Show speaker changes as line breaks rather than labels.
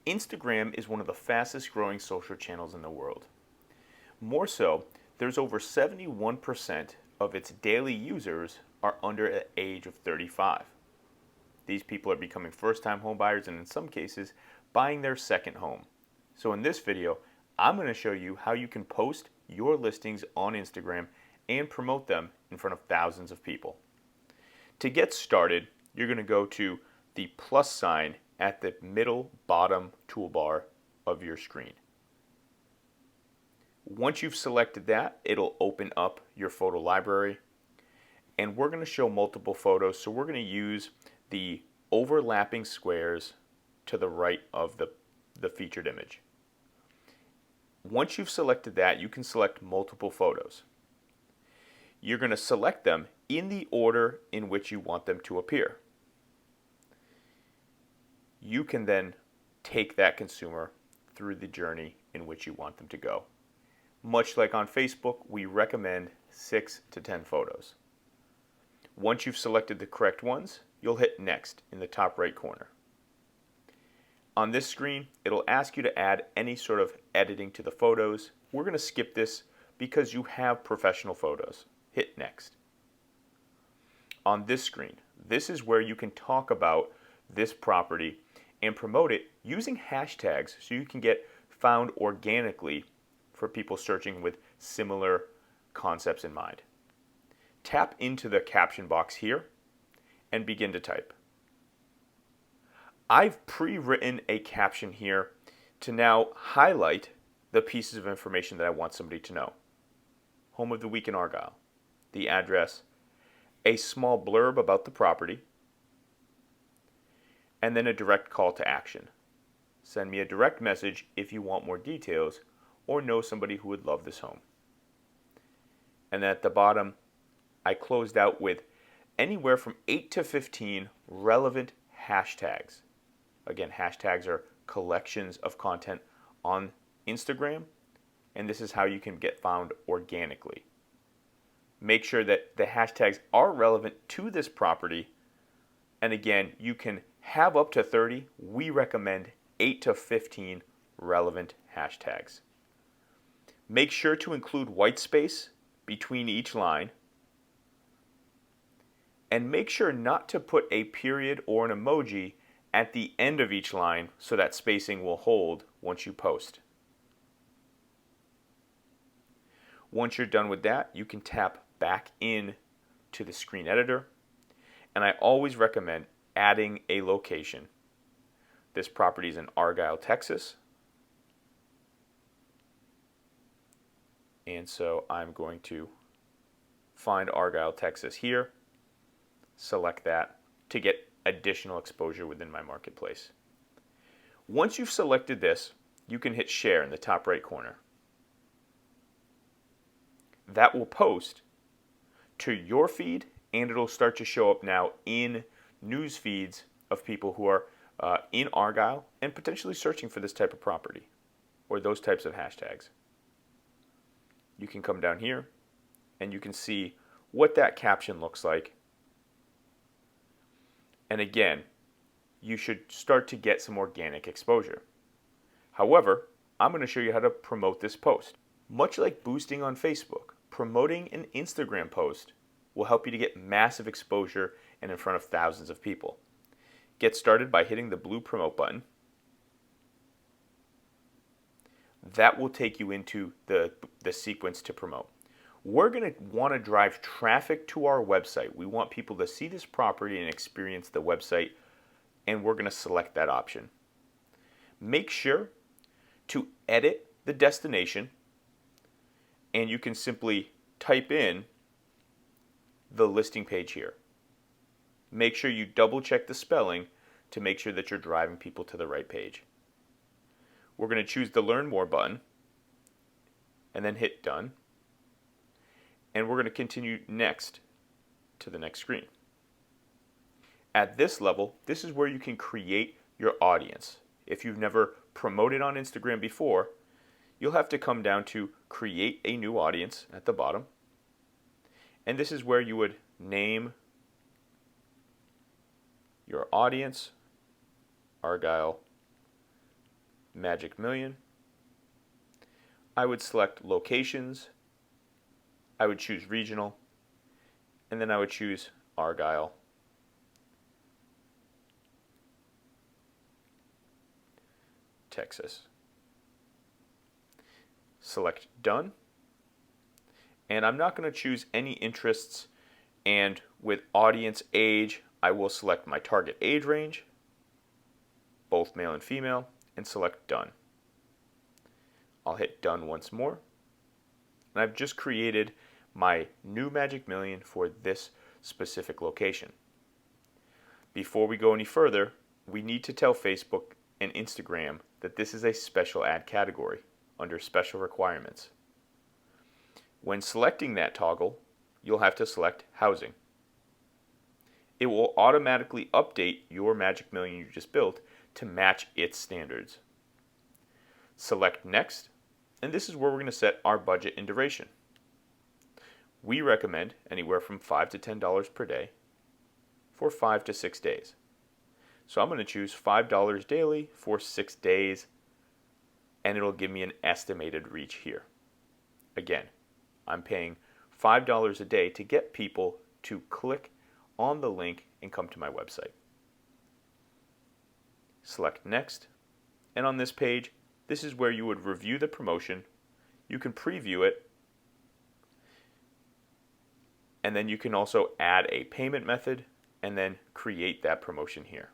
Instagram is one of the fastest growing social channels in the world. More so, there's over 71% of its daily users are under the age of 35. These people are becoming first-time home buyers and in some cases, buying their second home. So in this video, I'm going to show you how you can post your listings on Instagram and promote them in front of thousands of people. To get started, you're going to go to the plus sign at the middle bottom toolbar of your screen. Once you've selected that, it'll open up your photo library, and we're going to show multiple photos, so we're going to use the overlapping squares to the right of the featured image. Once you've selected that, you can select multiple photos. You're going to select them in the order in which you want them to appear. You can then take that consumer through the journey in which you want them to go. Much like on Facebook, we recommend 6 to 10 photos. Once you've selected the correct ones, you'll hit Next in the top right corner. On this screen, it'll ask you to add any sort of editing to the photos. We're going to skip this because you have professional photos. Hit Next. On this screen, this is where you can talk about this property and promote it using hashtags so you can get found organically for people searching with similar concepts in mind. Tap into the caption box here and begin to type. I've pre-written a caption here to now highlight the pieces of information that I want somebody to know. Home of the week in Argyle, the address, a small blurb about the property, and then a direct call to action. Send me a direct message if you want more details or know somebody who would love this home. And then at the bottom, I closed out with anywhere from 8 to 15 relevant hashtags. Again, hashtags are collections of content on Instagram, and this is how you can get found organically. Make sure that the hashtags are relevant to this property, and again, you can have up to 30. We recommend 8 to 15 relevant hashtags. Make sure to include white space between each line, and make sure not to put a period or an emoji at the end of each line so that spacing will hold once you post. Once you're done with that, you can tap back in to the screen editor, and I always recommend adding a location. This property is in Argyle, Texas, and so I'm going to find Argyle, Texas here, select that to get additional exposure within my marketplace. Once you've selected this, you can hit share in the top right corner. That will post to your feed, and it'll start to show up now in news feeds of people who are in Argyle and potentially searching for this type of property or those types of hashtags. You can come down here and you can see what that caption looks like. And again, you should start to get some organic exposure. However, I'm going to show you how to promote this post. Much like boosting on Facebook, promoting an Instagram post will help you to get massive exposure and in front of thousands of people. Get started by hitting the blue promote button. That will take you into the sequence to promote. We're going to want to drive traffic to our website. We want people to see this property and experience the website, and we're going to select that option. Make sure to edit the destination, and you can simply type in the listing page here. Make sure you double check the spelling to make sure that you're driving people to the right page. We're going to choose the Learn More button and then hit Done. And we're going to continue next to the next screen. At this level, this is where you can create your audience. If you've never promoted on Instagram before, you'll have to come down to Create a New Audience at the bottom. And this is where you would name your audience, Argyle, Magic Million. I would select locations. I would choose regional, and then I would choose Argyle, Texas. Select Done. And I'm not going to choose any interests, and with audience age, I will select my target age range, both male and female, and select Done. I'll hit Done once more, and I've just created my new Magic Million for this specific location. Before we go any further, we need to tell Facebook and Instagram that this is a special ad category under special requirements. When selecting that toggle, you'll have to select housing. It will automatically update your Magic Million you just built to match its standards. Select Next, and this is where we're going to set our budget and duration. We recommend anywhere from $5 to $10 per day for 5 to 6 days. So I'm going to choose $5 daily for 6 days, and it'll give me an estimated reach here. Again, I'm paying $5 a day to get people to click on the link and come to my website. Select Next, and on this page, this is where you would review the promotion. You can preview it, and then you can also add a payment method and then create that promotion here.